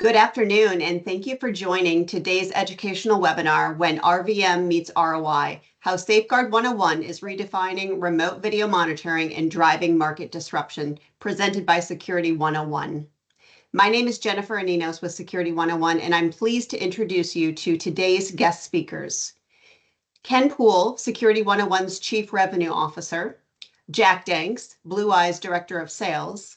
Good afternoon, and thank you for joining today's educational webinar, When RVM Meets ROI, How SafeGuard 101 is Redefining Remote Video Monitoring and Driving Market Disruption, presented by Security 101. My name is Jennifer Aninos with Security 101, and I'm pleased to introduce you to today's guest speakers. Ken Poole, Security 101's Chief Revenue Officer, Jack Danks, Blue Eyes Director of Sales,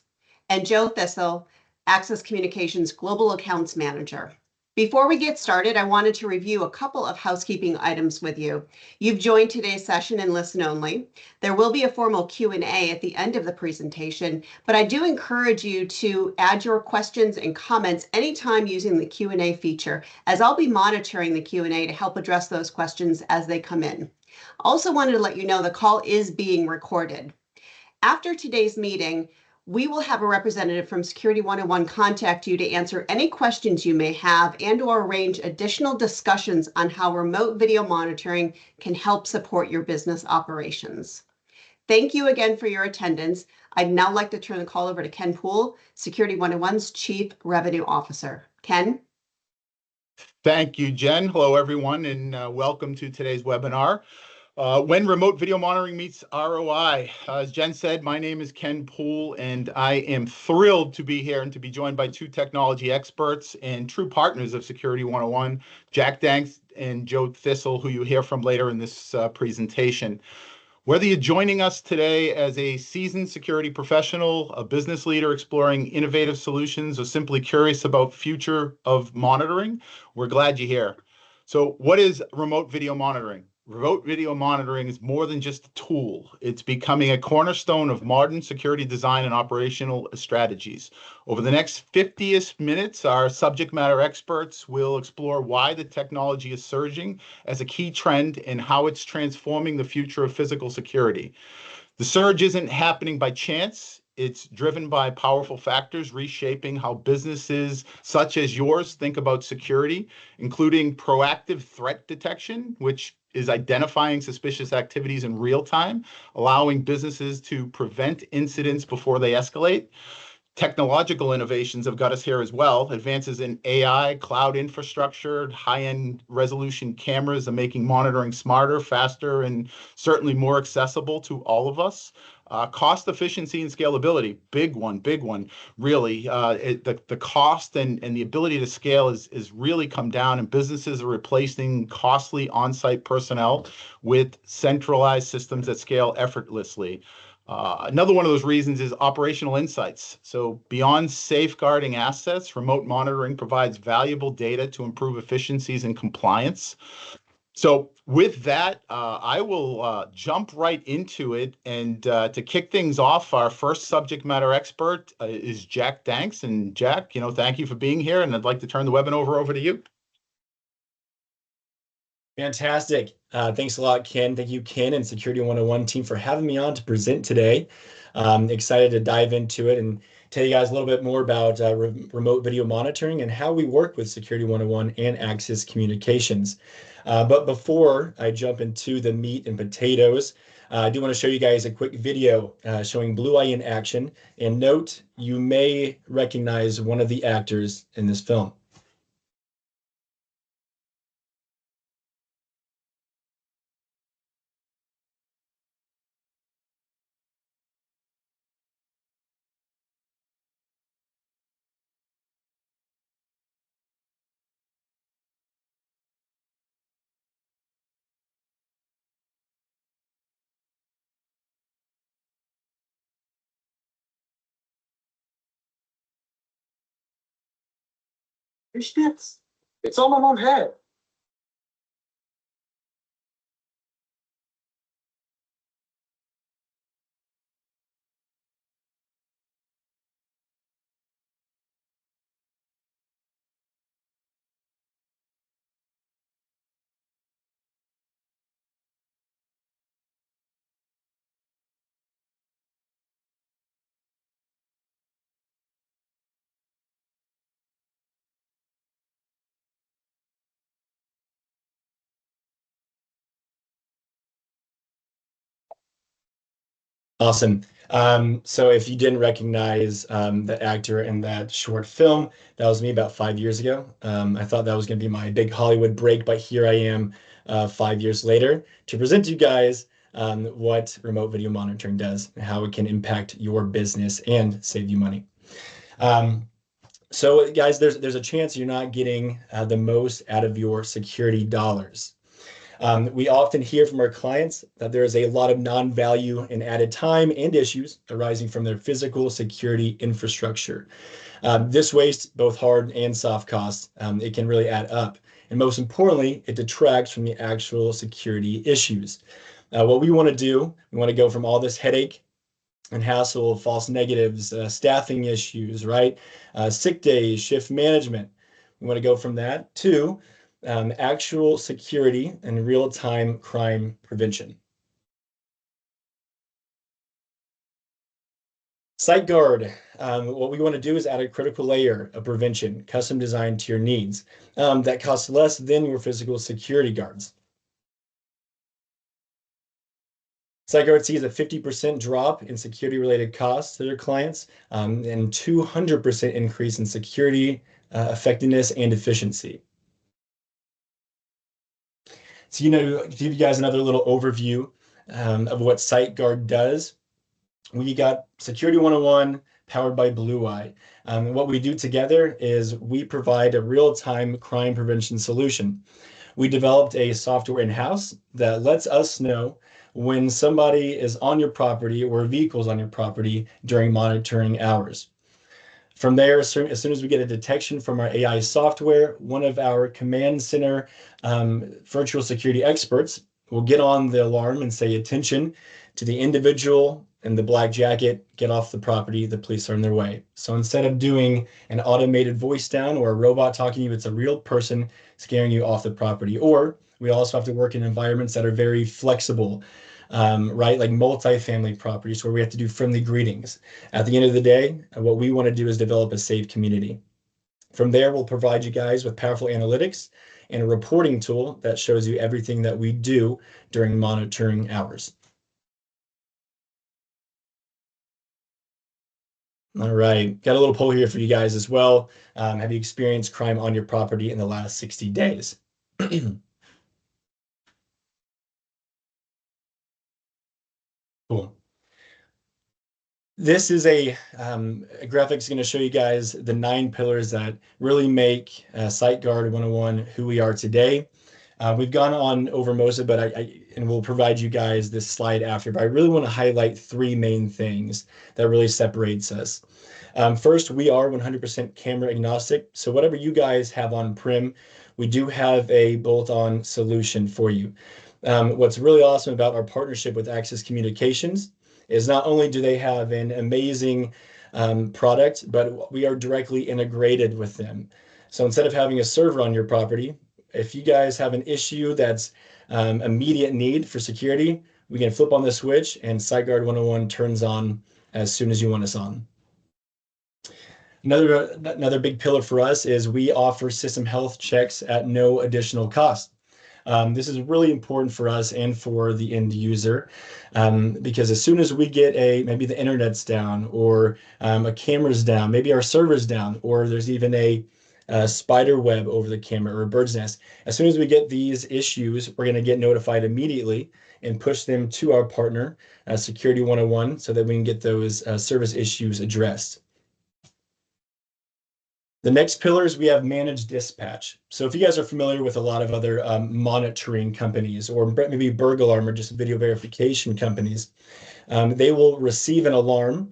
and Joe Thistle, Access Communications Global Accounts Manager. Before we get started, I wanted to review a couple of housekeeping items with you. You've joined today's session in listen only. There will be a formal Q&A at the end of the presentation, but I do encourage you to add your questions and comments anytime using the Q&A feature, as I'll be monitoring the Q&A to help address those questions as they come in. Also wanted to let you know the call is being recorded. After today's meeting, we will have a representative from Security 101 contact you to answer any questions you may have and/or arrange additional discussions on how remote video monitoring can help support your business operations. Thank you again for your attendance. I'd now like to turn the call over to Ken Poole, Security 101's Chief Revenue Officer. Ken? Thank you, Jen. Hello, everyone, and welcome to today's webinar. When remote video monitoring meets ROI. As Jen said, my name is Ken Poole, and I am thrilled to be here and to be joined by two technology experts and true partners of Security 101, Jack Danks and Joe Thistle, who you hear from later in this presentation. Whether you're joining us today as a seasoned security professional, a business leader exploring innovative solutions, or simply curious about future of monitoring, we're glad you're here. So what is remote video monitoring? Remote video monitoring is more than just a tool. It's becoming a cornerstone of modern security design and operational strategies. Over the next 50-ish minutes, our subject matter experts will explore why the technology is surging as a key trend and how it's transforming the future of physical security. The surge isn't happening by chance. It's driven by powerful factors reshaping how businesses such as yours think about security, including proactive threat detection, which is identifying suspicious activities in real time, allowing businesses to prevent incidents before they escalate. Technological innovations have got us here as well. Advances in AI, cloud infrastructure, high-end resolution cameras are making monitoring smarter, faster, and certainly more accessible to all of us. Cost efficiency and scalability, big one, really. The cost and the ability to scale is really come down, and businesses are replacing costly on-site personnel with centralized systems that scale effortlessly. Another one of those reasons is operational insights. So beyond safeguarding assets, remote monitoring provides valuable data to improve efficiencies and compliance. So with that, I will jump right into it. And to kick things off, our first subject matter expert is Jack Danks. And Jack, thank you for being here. And I'd like to turn the webinar over to you. Fantastic. Thanks a lot, Ken. Thank you, Ken and Security 101 team for having me on to present today. Excited to dive into it and tell you guys a little bit more about remote video monitoring and how we work with Security 101 and Access Communications. But before I jump into the meat and potatoes, I do want to show you guys a quick video showing Blue Eye in action. And note, you may recognize one of the actors in this film. It's on my mom's head. Awesome. So if you didn't recognize the actor in that short film, that was me about 5 years ago. I thought that was going to be my big Hollywood break, but here I am 5 years later to present to you guys what remote video monitoring does and how it can impact your business and save you money. So guys, there's a chance you're not getting the most out of your security dollars. We often hear from our clients that there is a lot of non-value and added time and issues arising from their physical security infrastructure. This wastes both hard and soft costs. It can really add up. And most importantly, it detracts from the actual security issues. What we want to do, we want to go from all this headache and hassle, false negatives, staffing issues, right? Sick days, shift management. We want to go from that to actual security and real-time crime prevention. SiteGuard, what we want to do is add a critical layer of prevention, custom designed to your needs, that costs less than your physical security guards. SiteGuard sees a 50% drop in security-related costs to their clients and 200% increase in security effectiveness and efficiency. So, to give you guys another little overview of what SiteGuard does, we got Security 101 powered by Blue Eye. What we do together is we provide a real-time crime prevention solution. We developed a software in-house that lets us know when somebody is on your property or vehicles on your property during monitoring hours. From there, as soon as we get a detection from our AI software, one of our command center virtual security experts will get on the alarm and say, attention to the individual in the black jacket, get off the property, the police are on their way. So instead of doing an automated voice down or a robot talking to you, it's a real person scaring you off the property. Or we also have to work in environments that are very flexible, right? Like multifamily properties where we have to do friendly greetings. At the end of the day, what we want to do is develop a safe community. From there, we'll provide you guys with powerful analytics and a reporting tool that shows you everything that we do during monitoring hours. All right, got a little poll here for you guys as well. Have you experienced crime on your property in the last 60 days? Cool. This is a graphic that's going to show you guys the 9 pillars that really make SiteGuard 101 who we are today. We've gone on over most of it, but and we'll provide you guys this slide after, but I really want to highlight 3 main things that really separates us. First, we are 100% camera agnostic. So whatever you guys have on-prem, we do have a bolt-on solution for you. What's really awesome about our partnership with Access Communications is not only do they have an amazing product, but we are directly integrated with them. So instead of having a server on your property, if you guys have an issue that's immediate need for security, we can flip on the switch and SiteGuard 101 turns on as soon as you want us on. Another big pillar for us is we offer system health checks at no additional cost. This is really important for us and for the end user because as soon as we get maybe the internet's down or a camera's down, maybe our server's down, or there's even a spider web over the camera or a bird's nest, as soon as we get these issues, we're going to get notified immediately and push them to our partner, Security 101, so that we can get those service issues addressed. The next pillar is we have managed dispatch. So if you guys are familiar with a lot of other monitoring companies or maybe burglar alarm or just video verification companies, they will receive an alarm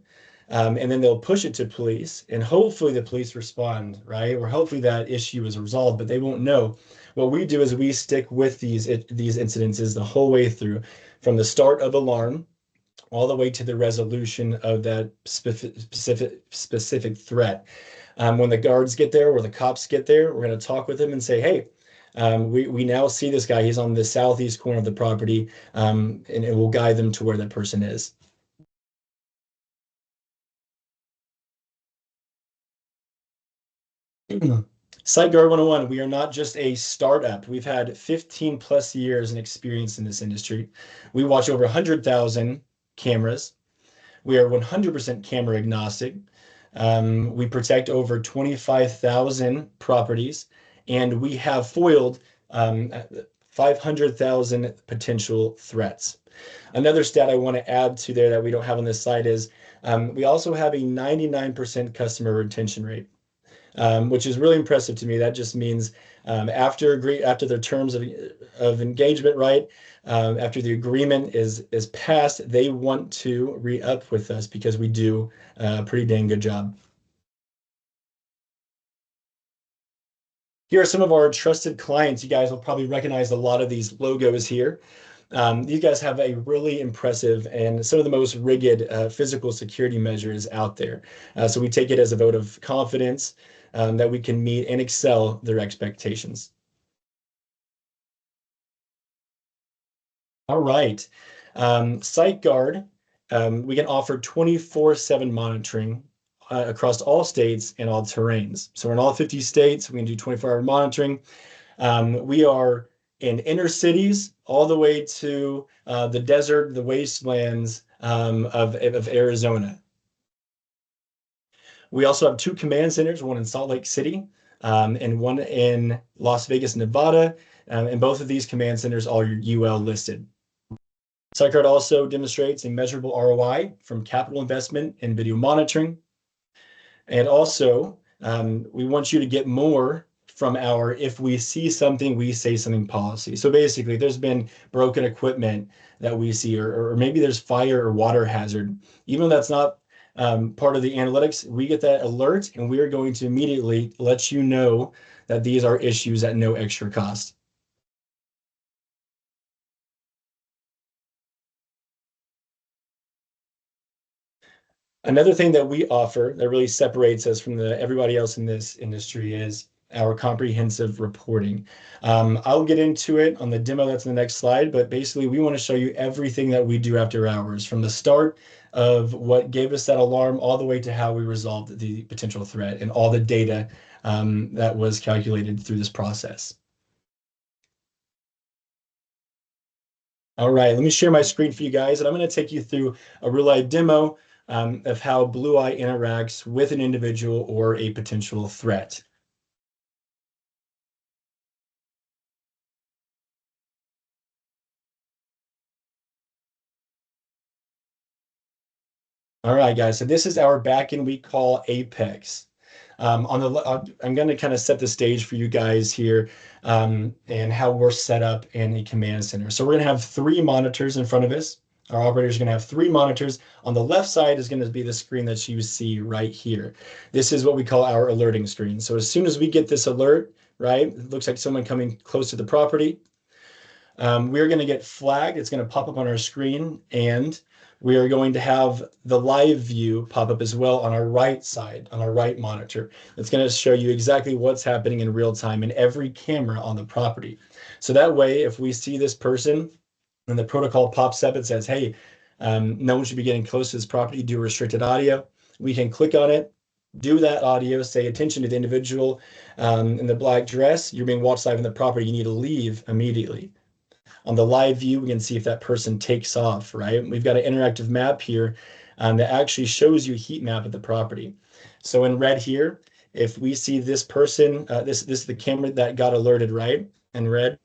and then they'll push it to police and hopefully the police respond, right? Or hopefully that issue is resolved, but they won't know. What we do is we stick with these incidences the whole way through, from the start of alarm all the way to the resolution of that specific threat. When the guards get there or the cops get there, we're going to talk with them and say, hey, we now see this guy. He's on the southeast corner of the property, and it will guide them to where that person is. SiteGuard 101, we are not just a startup. We've had 15 plus years in experience in this industry. We watch over 100,000 cameras. We are 100% camera agnostic. We protect over 25,000 properties, and we have foiled 500,000 potential threats. Another stat I want to add to there that we don't have on this slide is we also have a 99% customer retention rate, which is really impressive to me. That just means after the terms of engagement, right? After the agreement is passed, they want to re-up with us because we do a pretty dang good job. Here are some of our trusted clients. You guys will probably recognize a lot of these logos here. These guys have a really impressive and some of the most rigid physical security measures out there. So we take it as a vote of confidence that we can meet and excel their expectations. All right. SiteGuard, we can offer 24/7 monitoring across all states and all terrains. So we're in all 50 states. We can do 24-hour monitoring. We are in inner cities all the way to the desert, the wastelands of Arizona. We also have 2 command centers, one in Salt Lake City and one in Las Vegas, Nevada. And both of these command centers are UL listed. SiteGuard also demonstrates a measurable ROI from capital investment in video monitoring. And also, we want you to get more from our if we see something, we say something policy. So basically, there's been broken equipment that we see, or maybe there's fire or water hazard. Even though that's not part of the analytics, we get that alert, and we are going to immediately let you know that these are issues at no extra cost. Another thing that we offer that really separates us from everybody else in this industry is our comprehensive reporting. I'll get into it on the demo that's in the next slide, but basically we want to show you everything that we do after hours, from the start of what gave us that alarm all the way to how we resolved the potential threat and all the data that was calculated through this process. All right, let me share my screen for you guys, and I'm going to take you through a real-life demo of how Blue Eye interacts with an individual or a potential threat. All right, guys, so this is our backend we call Apex. I'm going to kind of set the stage for you guys here and how we're set up in a command center. So we're going to have 3 monitors in front of us. Our operator is going to have 3 monitors. On the left side is going to be the screen that you see right here. This is what we call our alerting screen. So as soon as we get this alert, right, it looks like someone coming close to the property, we're going to get flagged. It's going to pop up on our screen, and we are going to have the live view pop up as well on our right side, on our right monitor. It's going to show you exactly what's happening in real time in every camera on the property. So that way, if we see this person and the protocol pops up, it says, hey, no one should be getting close to this property, do restricted audio. We can click on it, do that audio, say attention to the individual in the black dress. You're being watched live in the property. You need to leave immediately. On the live view, we can see if that person takes off, right? We've got an interactive map here that actually shows you a heat map of the property. So in red here, if we see this person, this is the camera that got alerted, right? In red,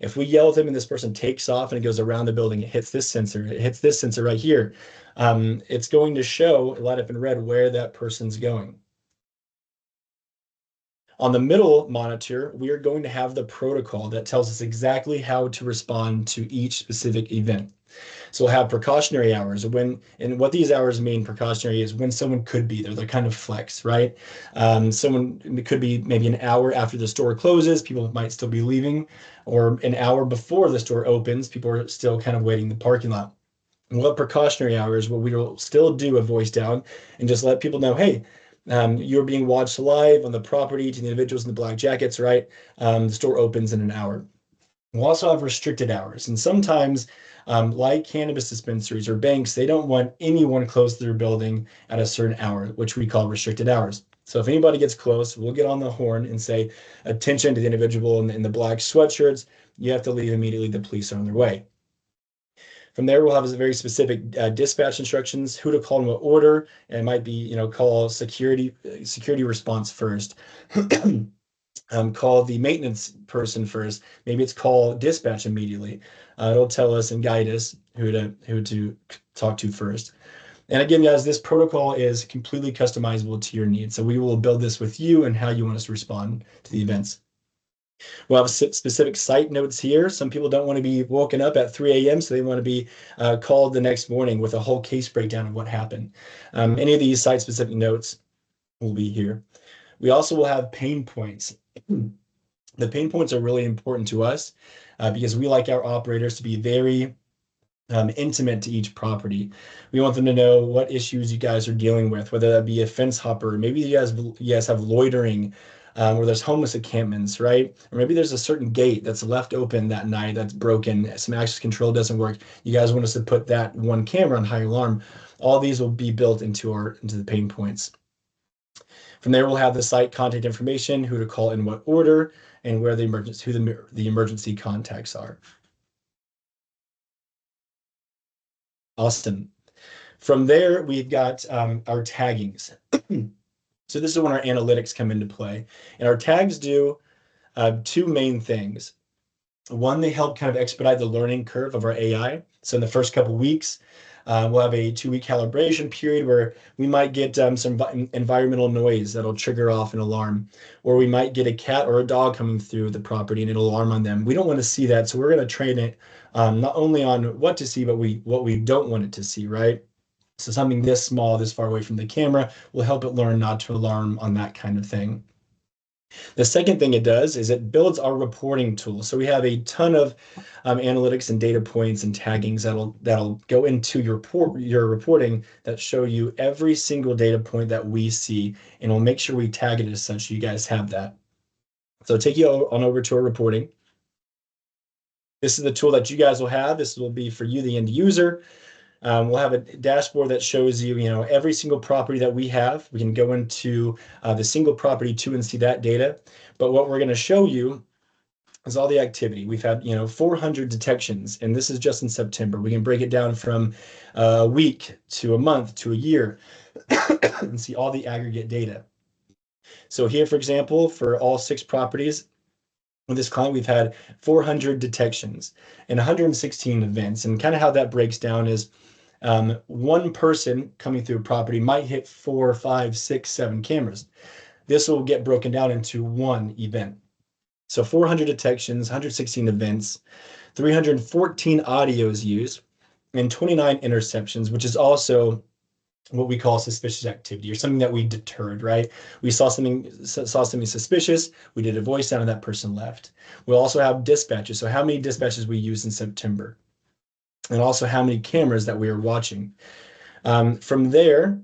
if we yell at them and this person takes off and it goes around the building, it hits this sensor right here. It's going to show, light up in red, where that person's going. On the middle monitor, we are going to have the protocol that tells us exactly how to respond to each specific event. So we'll have precautionary hours and what these hours mean, precautionary, is when someone could be there. They're kind of flex, right? It could be maybe an hour after the store closes, people might still be leaving, or an hour before the store opens, people are still kind of waiting in the parking lot. And what precautionary hours, what we will still do a voice down and just let people know, hey, you're being watched live on the property to the individuals in the black jackets, right? The store opens in an hour. We'll also have restricted hours. And sometimes, like cannabis dispensaries or banks, they don't want anyone close to their building at a certain hour, which we call restricted hours. So if anybody gets close, we'll get on the horn and say, attention to the individual in the black sweatshirts. You have to leave immediately. The police are on their way. From there, we'll have very specific dispatch instructions, who to call in what order, and it might be, call security response first. Call the maintenance person first. Maybe it's call dispatch immediately. It'll tell us and guide us who to talk to first. And again, guys, this protocol is completely customizable to your needs. So we will build this with you and how you want us to respond to the events. We'll have specific site notes here. Some people don't want to be woken up at 3 a.m., so they want to be called the next morning with a whole case breakdown of what happened. Any of these site-specific notes will be here. We also will have pain points. The pain points are really important to us because we like our operators to be very intimate to each property. We want them to know what issues you guys are dealing with, whether that be a fence hopper, maybe you guys have loitering, or there's homeless encampments, right? Or maybe there's a certain gate that's left open that night that's broken, some access control doesn't work. You guys want us to put that one camera on high alarm. All these will be built into the pain points. From there, we'll have the site contact information, who to call in what order, and where the emergency contacts are. Awesome. From there, we've got our taggings. So this is when our analytics come into play. And our tags do two main things. One, they help kind of expedite the learning curve of our AI. So in the first couple of weeks, we'll have a 2-week calibration period where we might get some environmental noise that'll trigger off an alarm, or we might get a cat or a dog coming through the property and it'll alarm on them. We don't want to see that, so we're going to train it not only on what to see, but what we don't want it to see, right? So something this small, this far away from the camera will help it learn not to alarm on that kind of thing. The second thing it does is it builds our reporting tool. So we have a ton of analytics and data points and taggings that'll go into your reporting that show you every single data point that we see, and we'll make sure we tag it as such so you guys have that. So take you on over to our reporting. This is the tool that you guys will have. This will be for you, the end user. We'll have a dashboard that shows you, every single property that we have. We can go into the single property too and see that data. But what we're going to show you is all the activity. We've had, 400 detections, and this is just in September. We can break it down from a week to a month to a year and see all the aggregate data. So here, for example, for all 6 properties, with this client, we've had 400 detections and 116 events. And kind of how that breaks down is one person coming through a property might hit 4, 5, 6, 7 cameras. This will get broken down into one event. So 400 detections, 116 events, 314 audios used, and 29 interceptions, which is also what we call suspicious activity, or something that we deterred, right? We saw something suspicious, we did a voice down and that person left. We'll also have dispatches. So how many dispatches we used in September, and also how many cameras that we are watching. From there,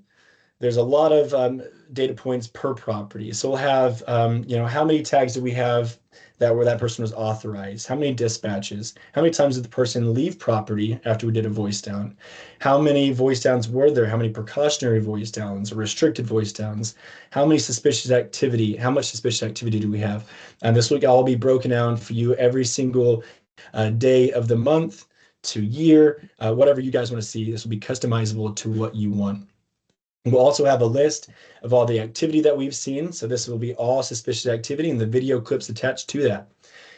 there's a lot of data points per property. So we'll have, how many tags do we have where that person was authorized? How many dispatches? How many times did the person leave property after we did a voice down? How many voice downs were there? How many precautionary voice downs or restricted voice downs? How much suspicious activity do we have? And this will all be broken down for you every single day of the month to year, whatever you guys want to see. This will be customizable to what you want. We'll also have a list of all the activity that we've seen. So this will be all suspicious activity and the video clips attached to that.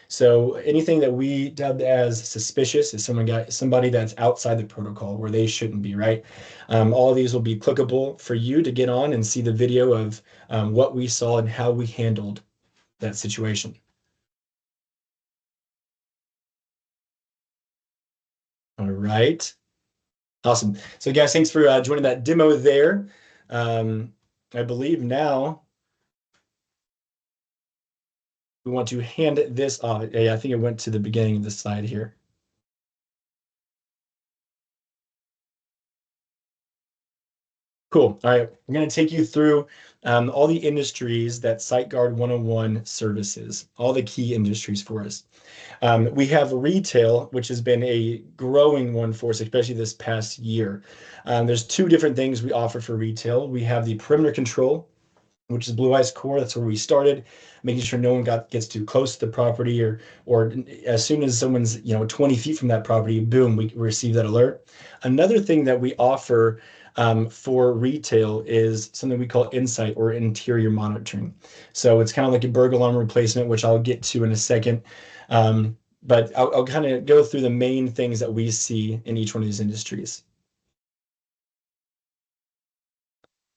So anything that we dubbed as suspicious is somebody that's outside the protocol where they shouldn't be, right? All of these will be clickable for you to get on and see the video of what we saw and how we handled that situation. All right. Awesome. So guys, thanks for joining that demo there. I believe now we want to hand this off. Yeah, I think it went to the beginning of the slide here. Cool. All right. We're going to take you through all the industries that SiteGuard 101 services, all the key industries for us. We have retail, which has been a growing one for us, especially this past year. There's 2 different things we offer for retail. We have the perimeter control, which is blue ice core. That's where we started, making sure no one gets too close to the property, or as soon as someone's 20 feet from that property, boom, we receive that alert. Another thing that we offer for retail is something we call insight or interior monitoring. So it's kind of like a burglar alarm replacement, which I'll get to in a second. But I'll kind of go through the main things that we see in each one of these industries.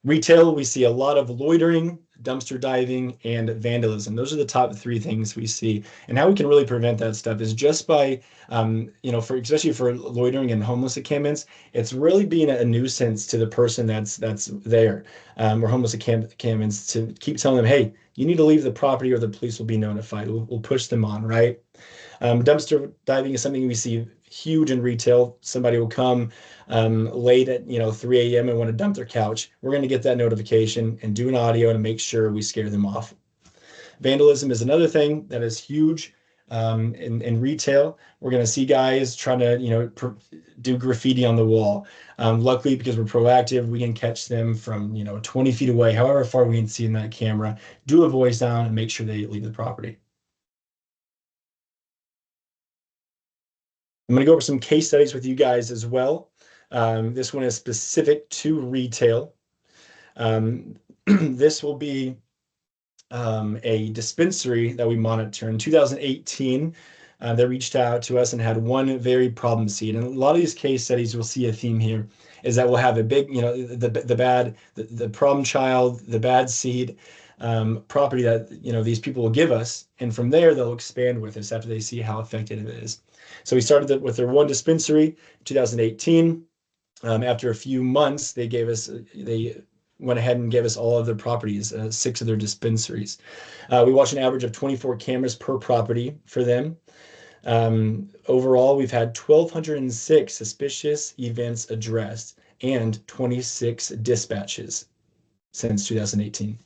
Retail, we see a lot of loitering, dumpster diving, and vandalism. Those are the top 3 things we see. And how we can really prevent that stuff is just by, especially for loitering and homeless encampments, it's really being a nuisance to the person that's there, or homeless encampments, to keep telling them, hey, you need to leave the property or the police will be notified. We'll push them on, right? Dumpster diving is something we see huge in retail. Somebody will come late at 3 a.m. and want to dump their couch. We're going to get that notification and do an audio to make sure we scare them off. Vandalism is another thing that is huge in retail. We're going to see guys trying to do graffiti on the wall. Luckily, because we're proactive, we can catch them from 20 feet away, however far we can see in that camera, do a voice down and make sure they leave the property. I'm going to go over some case studies with you guys as well. This one is specific to retail. This will be a dispensary that we monitor. In 2018, they reached out to us and had one very problem seed. And a lot of these case studies, we'll see a theme here, is that we'll have a big, the problem child, the bad seed property that these people will give us, and from there they'll expand with us after they see how effective it is. So we started with their one dispensary in 2018. After a few months, they went ahead and gave us all of their properties, 6 of their dispensaries. We watched an average of 24 cameras per property for them. Overall, we've had 1,206 suspicious events addressed and 26 dispatches since 2018.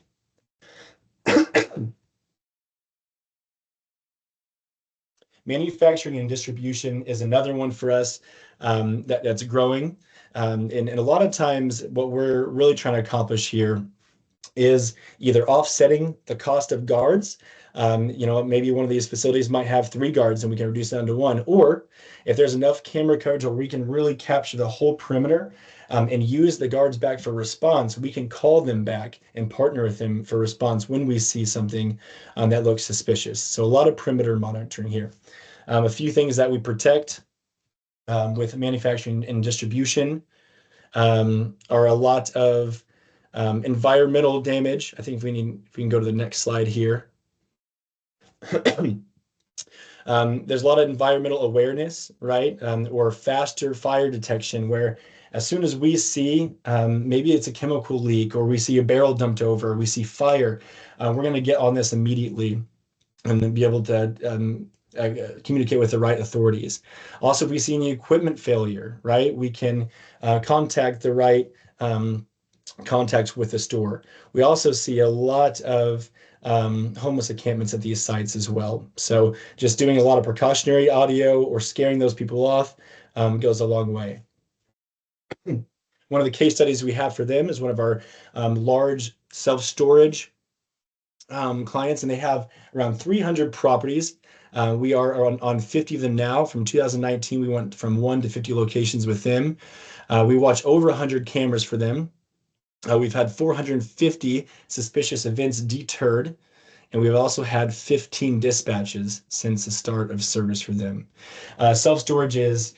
Manufacturing and distribution is another one for us that's growing. And a lot of times what we're really trying to accomplish here is either offsetting the cost of guards. Maybe one of these facilities might have 3 guards and we can reduce down to 1. Or if there's enough camera coverage where we can really capture the whole perimeter and use the guards back for response, we can call them back and partner with them for response when we see something that looks suspicious. So a lot of perimeter monitoring here. A few things that we protect with manufacturing and distribution are a lot of environmental damage. I think if we can go to the next slide here. There's a lot of environmental awareness, right? Or faster fire detection, where as soon as we see maybe it's a chemical leak, or we see a barrel dumped over, or we see fire, we're going to get on this immediately and then be able to communicate with the right authorities. Also, if we see any equipment failure, right, we can contact the right contacts with the store. We also see a lot of homeless encampments at these sites as well. So just doing a lot of precautionary audio or scaring those people off goes a long way. One of the case studies we have for them is one of our large self-storage clients, and they have around 300 properties. We are on 50 of them now. From 2019, we went from 1 to 50 locations with them. We watch over 100 cameras for them. We've had 450 suspicious events deterred, and we've also had 15 dispatches since the start of service for them. Self-storage is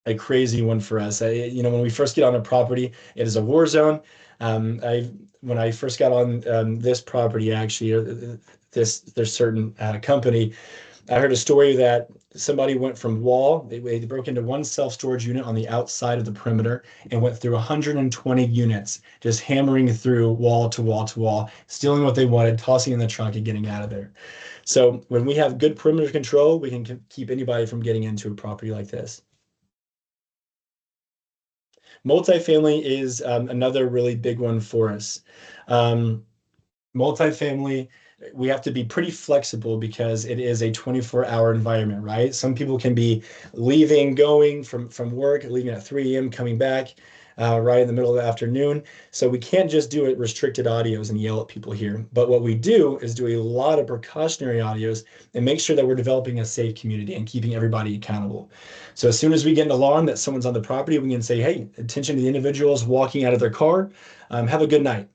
a crazy one for us. When we first get on a property, it is a war zone. When I first got on this property, actually, there's certain company, I heard a story that somebody went from wall, they broke into one self-storage unit on the outside of the perimeter and went through 120 units, just hammering through wall to wall to wall, stealing what they wanted, tossing in the trunk and getting out of there. So when we have good perimeter control, we can keep anybody from getting into a property like this. Multifamily is another really big one for us. Multifamily, we have to be pretty flexible because it is a 24-hour environment, right? Some people can be leaving, going from work, leaving at 3 a.m., coming back. right in the middle of the afternoon. So we can't just do it restricted audios and yell at people here. But what we do is do a lot of precautionary audios and make sure that we're developing a safe community and keeping everybody accountable. So as soon as we get an alarm that someone's on the property, we can say, hey, attention to the individuals walking out of their car. Have a good night.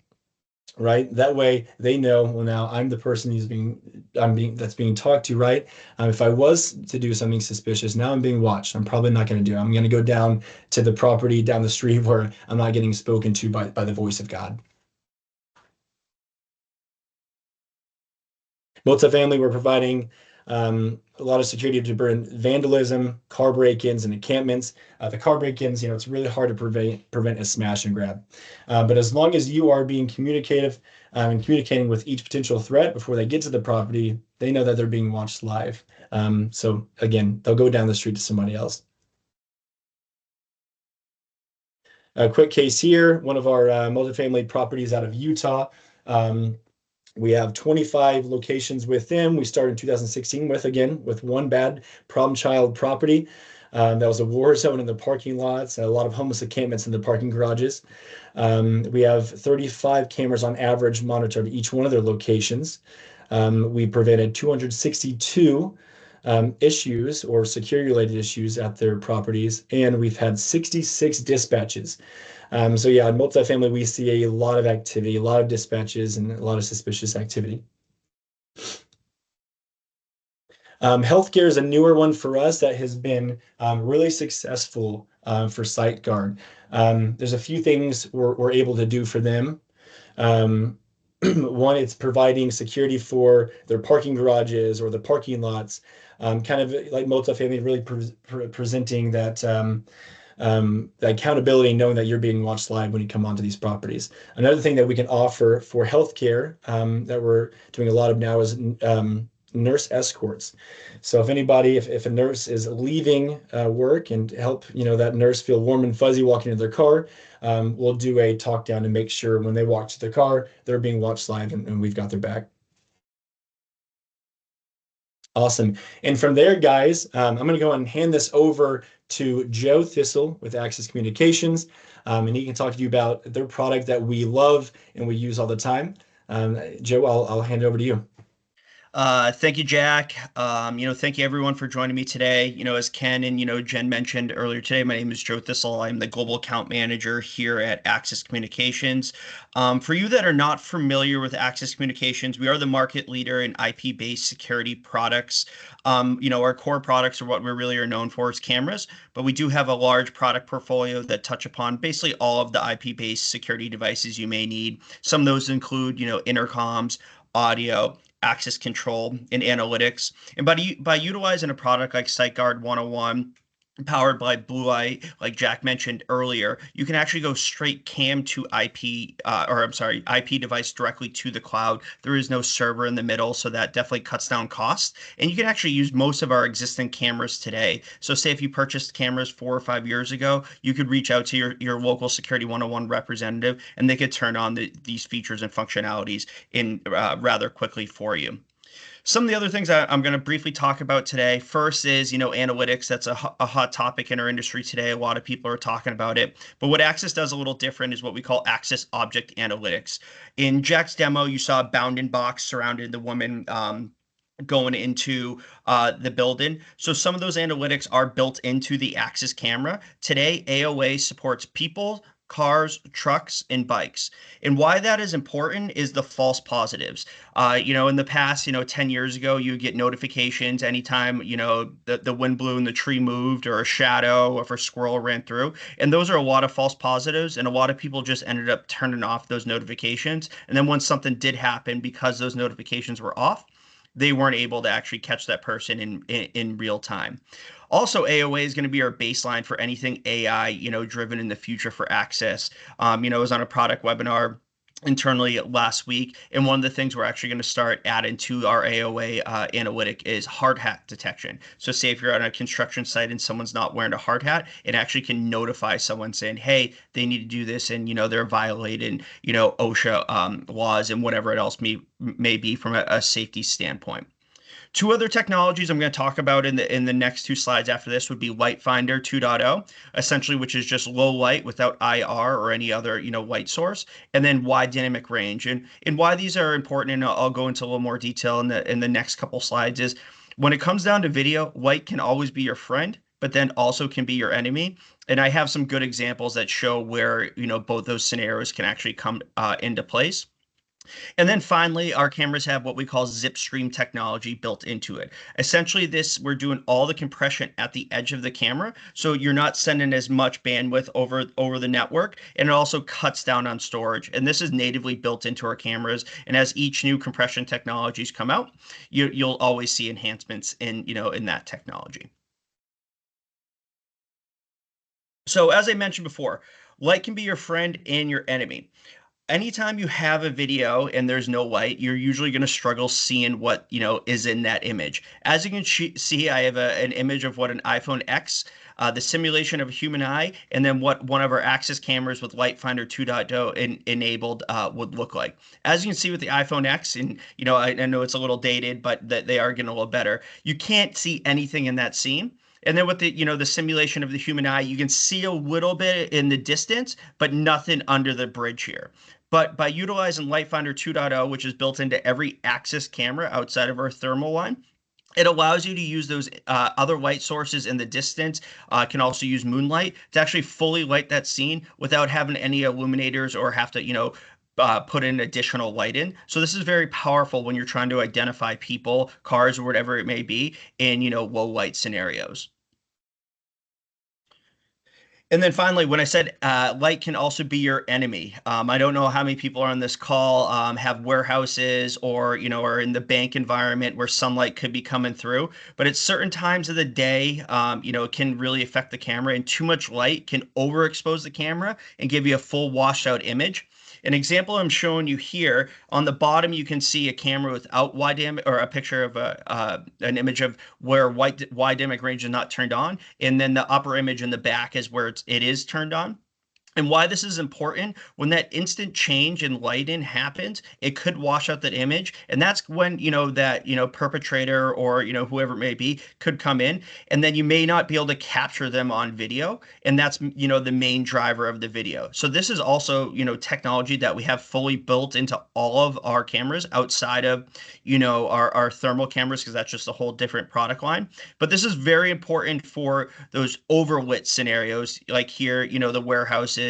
Right. That way they know, well, now I'm the person that's being talked to, right? If I was to do something suspicious, now I'm being watched. I'm probably not going to do it. I'm going to go down to the property down the street where I'm not getting spoken to by the voice of God. Multifamily, we're providing a lot of security to prevent vandalism, car break-ins, and encampments. The car break-ins, it's really hard to prevent a smash and grab. But as long as you are being communicative and communicating with each potential threat before they get to the property, they know that they're being watched live. So again, they'll go down the street to somebody else. A quick case here, one of our multifamily properties out of Utah. We have 25 locations with them. We started in 2016 with one bad problem child property. That was a war zone in the parking lots, a lot of homeless encampments in the parking garages. We have 35 cameras on average monitored each one of their locations. We prevented 262 issues or security-related issues at their properties, and we've had 66 dispatches. So yeah, in multifamily, we see a lot of activity, a lot of dispatches, and a lot of suspicious activity. Healthcare is a newer one for us that has been really successful for SiteGuard. There's a few things we're able to do for them. One, it's providing security for their parking garages or the parking lots, kind of like multifamily, really presenting that the accountability, knowing that you're being watched live when you come onto these properties. Another thing that we can offer for healthcare that we're doing a lot of now is nurse escorts. So if a nurse is leaving work and help that nurse feel warm and fuzzy walking to their car, we'll do a talk down to make sure when they walk to their car, they're being watched live and we've got their back. Awesome. And from there, guys, I'm going to go and hand this over to Joe Thistle with Access Communications, and he can talk to you about their product that we love and we use all the time. Joe, I'll hand it over to you. Thank you, Jack. Thank you everyone for joining me today. As Ken and, Jen mentioned earlier today, my name is Joe Thistle. I'm the Global Account Manager here at Access Communications. For you that are not familiar with Access Communications, we are the market leader in IP-based security products. Our core products are what we really are known for is cameras, but we do have a large product portfolio that touch upon basically all of the IP-based security devices you may need. Some of those include, intercoms, audio, access control, and analytics. And by utilizing a product like SiteGuard 101, powered by Blue Eye, like Jack mentioned earlier, you can actually go straight cam to IP device directly to the cloud. There is no server in the middle, so that definitely cuts down costs. And you can actually use most of our existing cameras today. So say if you purchased cameras 4 or 5 years ago, you could reach out to your local Security 101 representative, and they could turn on these features and functionalities in rather quickly for you. Some of the other things I'm going to briefly talk about today. First is, analytics. That's a hot topic in our industry today. A lot of people are talking about it. But what Access does a little different is what we call Access Object Analytics. In Jack's demo, you saw a bounding box surrounding the woman going into the building. So some of those analytics are built into the Access camera. Today, AOA supports people, cars, trucks, and bikes. And why that is important is the false positives. In the past, 10 years ago, you would get notifications anytime, the wind blew and the tree moved or a shadow or if a squirrel ran through. And those are a lot of false positives. And a lot of people just ended up turning off those notifications. And then when something did happen, because those notifications were off, they weren't able to actually catch that person in real time. Also, AOA is going to be our baseline for anything AI, driven in the future for Access. I was on a product webinar internally last week, and one of the things we're actually going to start adding to our AOA analytic is hard hat detection. So say if you're on a construction site and someone's not wearing a hard hat, it actually can notify someone saying, hey, they need to do this, and they're violating OSHA laws and whatever else may be from a safety standpoint. Two other technologies I'm going to talk about in the next two slides after this would be Light Finder 2.0, essentially, which is just low light without IR or any other, light source, and then wide dynamic range. And why these are important, and I'll go into a little more detail in the next couple slides, is when it comes down to video, light can always be your friend, but then also can be your enemy. And I have some good examples that show where, both those scenarios can actually come into place. And then finally, our cameras have what we call zip stream technology built into it. Essentially, we're doing all the compression at the edge of the camera, so you're not sending as much bandwidth over the network, and it also cuts down on storage. And this is natively built into our cameras. And as each new compression technologies come out, you'll always see enhancements in that technology. So as I mentioned before, light can be your friend and your enemy. Anytime you have a video and there's no light, you're usually going to struggle seeing what is in that image. As you can see, I have an image of what an iPhone X, the simulation of a human eye, and then what one of our Axis cameras with Light Finder 2.0 enabled would look like. As you can see with the iPhone X, and I know it's a little dated, but they are getting a little better. You can't see anything in that scene. And then with the simulation of the human eye, you can see a little bit in the distance, but nothing under the bridge here. But by utilizing Light Finder 2.0, which is built into every Axis camera outside of our thermal line, it allows you to use those other light sources in the distance. Can also use moonlight to actually fully light that scene without having any illuminators or have to, put in additional light in. So this is very powerful when you're trying to identify people, cars, or whatever it may be in, low light scenarios. And then finally, when I said light can also be your enemy, I don't know how many people are on this call have warehouses or, are in the bank environment where sunlight could be coming through. But at certain times of the day, it can really affect the camera, and too much light can overexpose the camera and give you a full washed out image. An example I'm showing you here, on the bottom, you can see a camera without wide dynamic, or a picture of an image of where wide dynamic range is not turned on. And then the upper image in the back is where it is turned on. And why this is important, when that instant change in lighting happens, it could wash out that image. And that's when, that, perpetrator or, whoever it may be could come in, and then you may not be able to capture them on video. And that's, the main driver of the video. So this is also, technology that we have fully built into all of our cameras outside of, our thermal cameras, because that's just a whole different product line. But this is very important for those overlit scenarios, like here, the warehouses,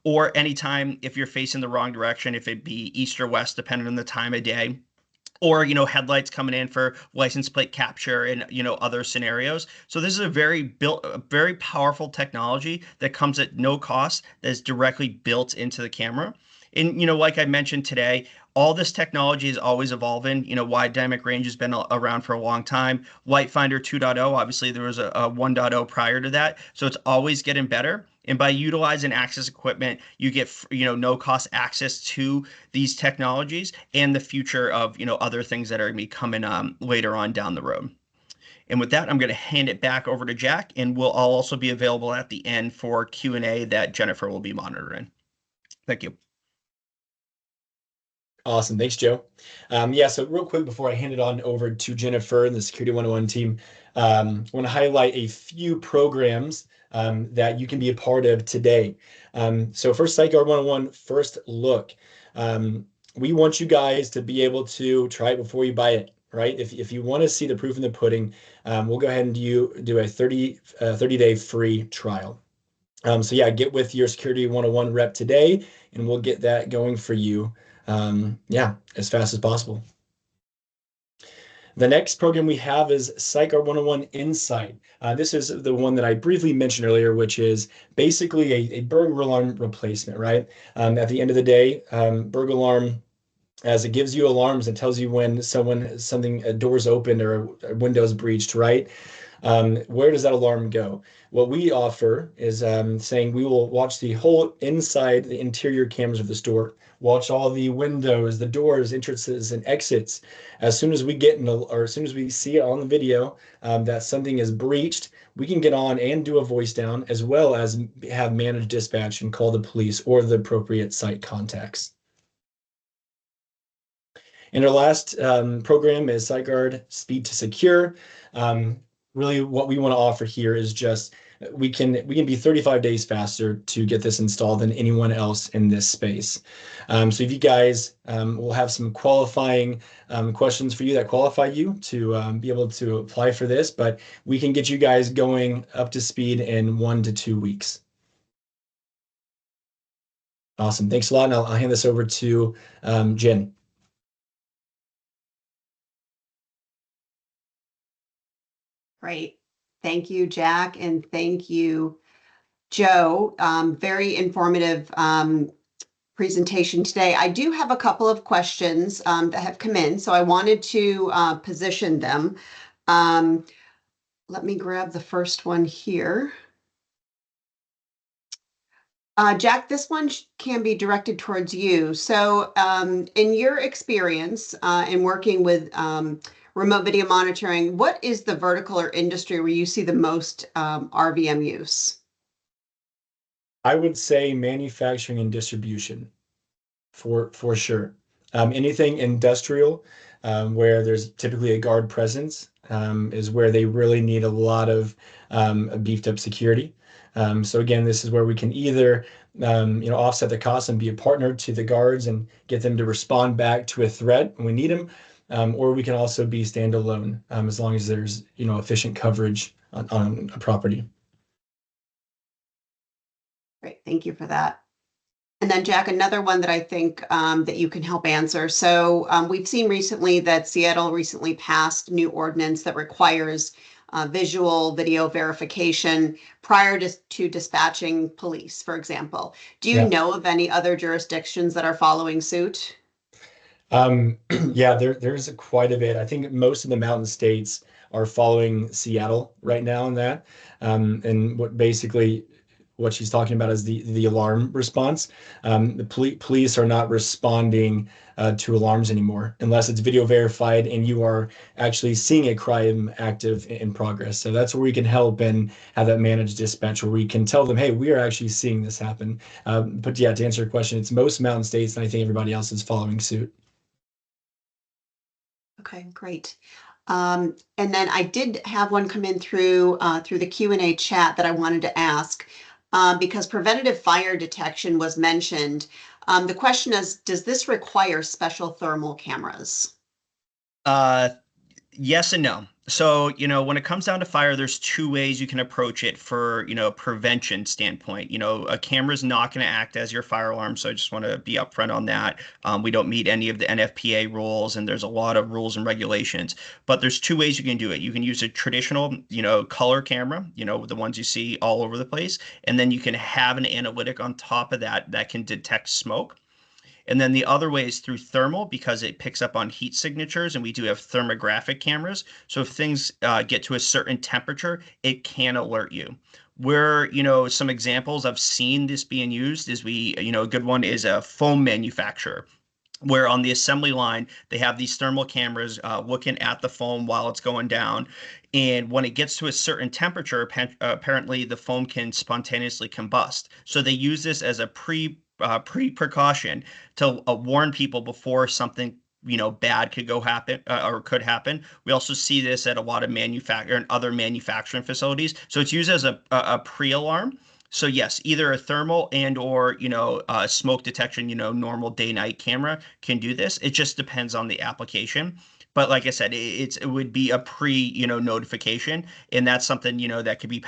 or anytime if you're facing the wrong direction, if it be east or west, depending on the time of day, or, headlights coming in for license plate capture and, other scenarios. So this is a very powerful technology that comes at no cost, that is directly built into the camera. And, like I mentioned today, all this technology is always evolving. Wide dynamic range has been around for a long time. Light Finder 2.0, obviously there was a 1.0 prior to that. So it's always getting better. And by utilizing Axis equipment, you get, no cost access to these technologies and the future of, other things that are going to be coming later on down the road. And with that, I'm going to hand it back over to Jack, and I'll also be available at the end for Q&A that Jennifer will be monitoring. Thank you. Awesome. Thanks, Joe. So real quick before I hand it on over to Jennifer and the Security 101 team, I want to highlight a few programs that you can be a part of today. So for SiteGuard 101, first look, we want you guys to be able to try it before you buy it, right? If you want to see the proof in the pudding, we'll go ahead and do a 30-day free trial. Get with your Security 101 rep today, and we'll get that going for you. As fast as possible. The next program we have is SiteGuard 101 Insight. This is the one that I briefly mentioned earlier, which is basically a burglar alarm replacement, right? At the end of the day, burglar alarm, as it gives you alarms, it tells you when a door's opened or a window's breached, right? Where does that alarm go? What we offer is saying we will watch the whole inside, the interior cameras of the store, watch all the windows, the doors, entrances, and exits. As soon as we as soon as we see it on the video that something is breached, we can get on and do a voice down, as well as have managed dispatch and call the police or the appropriate site contacts. And our last program is SiteGuard Speed to Secure. Really, what we want to offer here is just we can be 35 days faster to get this installed than anyone else in this space. So if you guys will have some qualifying questions for you that qualify you to be able to apply for this, but we can get you guys going up to speed in 1 to 2 weeks. Awesome. Thanks a lot. And I'll hand this over to Jen. Great. Thank you, Jack, and thank you, Joe. Very informative presentation today. I do have a couple of questions that have come in, so I wanted to position them. Let me grab the first one here. Jack, this one can be directed towards you. So in your experience in working with remote video monitoring, what is the vertical or industry where you see the most RVM use? I would say manufacturing and distribution for sure. Anything industrial where there's typically a guard presence is where they really need a lot of beefed up security. So again, this is where we can either offset the costs and be a partner to the guards and get them to respond back to a threat when we need them, or we can also be standalone as long as there's efficient coverage on a property. Great, thank you for that. And then Jack, another one that I think that you can help answer. So we've seen recently that Seattle recently passed new ordinance that requires visual video verification prior to dispatching police, for example. Do you know of any other jurisdictions that are following suit? Yeah, there's quite a bit. I think most of the mountain states are following Seattle right now in that. And what she's talking about is the alarm response. The police are not responding to alarms anymore unless it's video verified and you are actually seeing a crime active in progress. So that's where we can help and have that managed dispatch where we can tell them, hey, we are actually seeing this happen. But yeah, to answer your question, it's most mountain states, and I think everybody else is following suit. Okay, great. And then I did have one come in through the Q&A chat that I wanted to ask. Because preventative fire detection was mentioned. The question is, does this require special thermal cameras? Yes and no. So, when it comes down to fire, there's two ways you can approach it for, prevention standpoint. A camera's not going to act as your fire alarm. So I just want to be upfront on that. We don't meet any of the NFPA rules, and there's a lot of rules and regulations. But there's two ways you can do it. You can use a traditional, color camera, the ones you see all over the place. And then you can have an analytic on top of that can detect smoke. And then the other way is through thermal, because it picks up on heat signatures, and we do have thermographic cameras. So if things get to a certain temperature, it can alert you. Where, some examples I've seen this being used is a good one is a foam manufacturer, where on the assembly line, they have these thermal cameras looking at the foam while it's going down. And when it gets to a certain temperature, apparently the foam can spontaneously combust. So they use this as a precaution to warn people before something bad could happen or could happen. We also see this at a lot of other manufacturing facilities. So it's used as a pre-alarm. So yes, either a thermal and or smoke detection, normal day-night camera can do this. It just depends on the application. But like I said, it would be a notification, and that's something that could be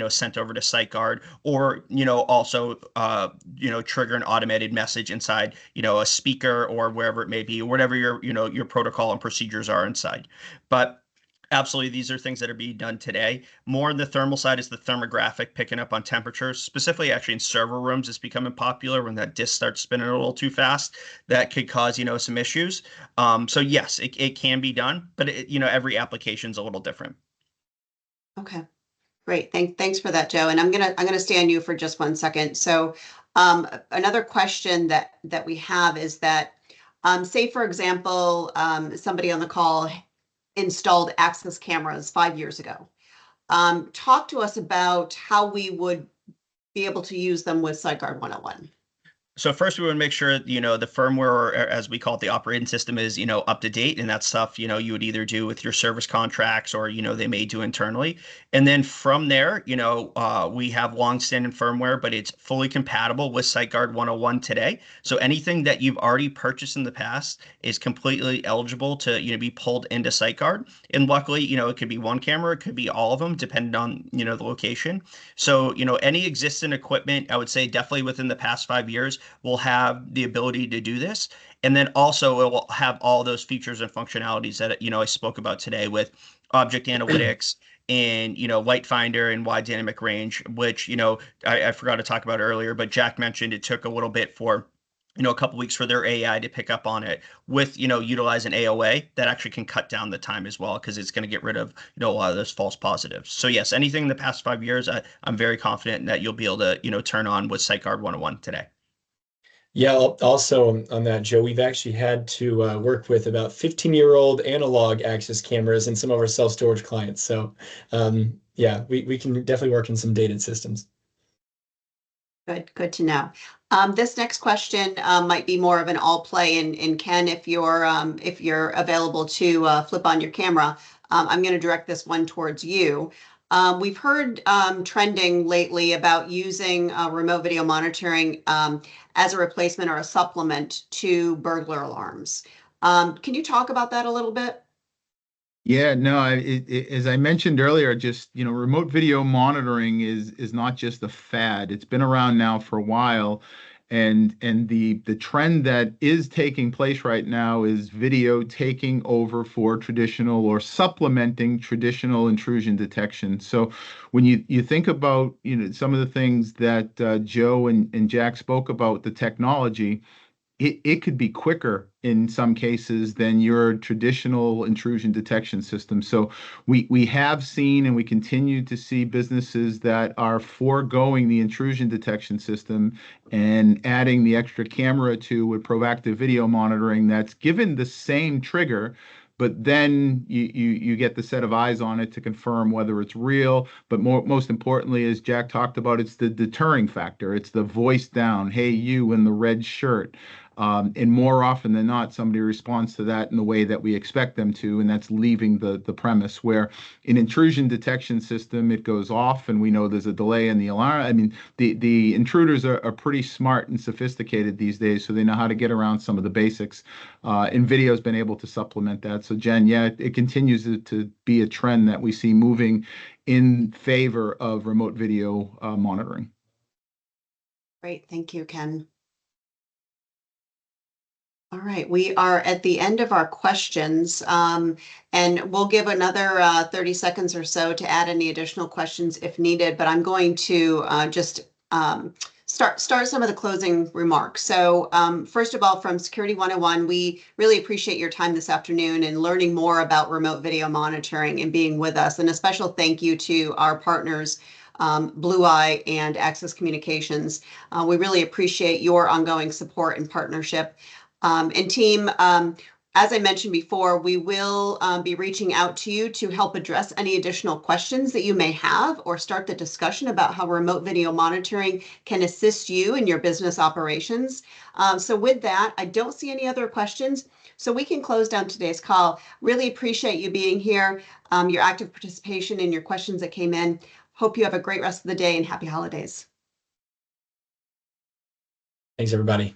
sent over to SiteGuard, or also trigger an automated message inside a speaker or wherever it may be, or whatever your protocol and procedures are inside. But absolutely, these are things that are being done today. More on the thermal side is the thermographic, picking up on temperatures. Specifically, actually in server rooms, it's becoming popular when that disk starts spinning a little too fast. That could cause some issues. So yes, it can be done, but every application is a little different. Okay, great. Thanks for that, Joe. And I'm gonna stay on you for just 1 second. So another question that we have is that say for example somebody on the call installed access cameras 5 years ago. Talk to us about how we would be able to use them with SiteGuard 101. So first, we want to make sure, the firmware, or as we call it, the operating system is, up to date. And that stuff, you would either do with your service contracts or, they may do internally. And then from there, we have long-standing firmware, but it's fully compatible with SiteGuard 101 today. So anything that you've already purchased in the past is completely eligible to, be pulled into SiteGuard. And luckily, it could be one camera, it could be all of them, depending on, the location. So, any existing equipment, I would say definitely within the past 5 years, will have the ability to do this. And then also it will have all those features and functionalities that, I spoke about today with object analytics and, light finder and wide dynamic range, which, I forgot to talk about earlier, but Jack mentioned it took a little bit for, a couple weeks for their AI to pick up on it with, utilizing AOA that actually can cut down the time as well, because it's going to get rid of, a lot of those false positives. So yes, anything in the past 5 years, I'm very confident that you'll be able to, turn on with SiteGuard 101 today. Yeah, also on that, Joe, we've actually had to work with about 15-year-old analog access cameras in some of our self-storage clients. So yeah, we can definitely work in some dated systems. Good to know. This next question might be more of an all play, and Ken, if you're available to flip on your camera, I'm going to direct this one towards you. We've heard trending lately about using remote video monitoring as a replacement or a supplement to burglar alarms. Can you talk about that a little bit? Yeah, no, as I mentioned earlier, just, remote video monitoring is not just a fad. It's been around now for a while. And the trend that is taking place right now is video taking over for traditional or supplementing traditional intrusion detection. So when you think about, some of the things that Joe and Jack spoke about, the technology, it could be quicker in some cases than your traditional intrusion detection system. So we have seen and we continue to see businesses that are foregoing the intrusion detection system and adding the extra camera to with proactive video monitoring that's given the same trigger, but then you get the set of eyes on it to confirm whether it's real. But most importantly, as Jack talked about, it's the deterring factor. It's the voice down, hey, you in the red shirt. And more often than not, somebody responds to that in the way that we expect them to, and that's leaving the premise. Where in intrusion detection system, it goes off, and we know there's a delay in the alarm. I mean, the intruders are pretty smart and sophisticated these days, so they know how to get around some of the basics. And video's been able to supplement that. So Jen, yeah, it continues to be a trend that we see moving in favor of remote video monitoring. Great, thank you, Ken. All right, we are at the end of our questions, and we'll give another 30 seconds or so to add any additional questions if needed, but I'm going to just start some of the closing remarks. So first of all, from Security 101, we really appreciate your time this afternoon and learning more about remote video monitoring and being with us. And a special thank you to our partners, Blue Eye and Access Communications. We really appreciate your ongoing support and partnership. And team, as I mentioned before, we will be reaching out to you to help address any additional questions that you may have or start the discussion about how remote video monitoring can assist you in your business operations. So with that, I don't see any other questions, so we can close down today's call. Really appreciate you being here, your active participation and your questions that came in. Hope you have a great rest of the day and happy holidays. Thanks, everybody.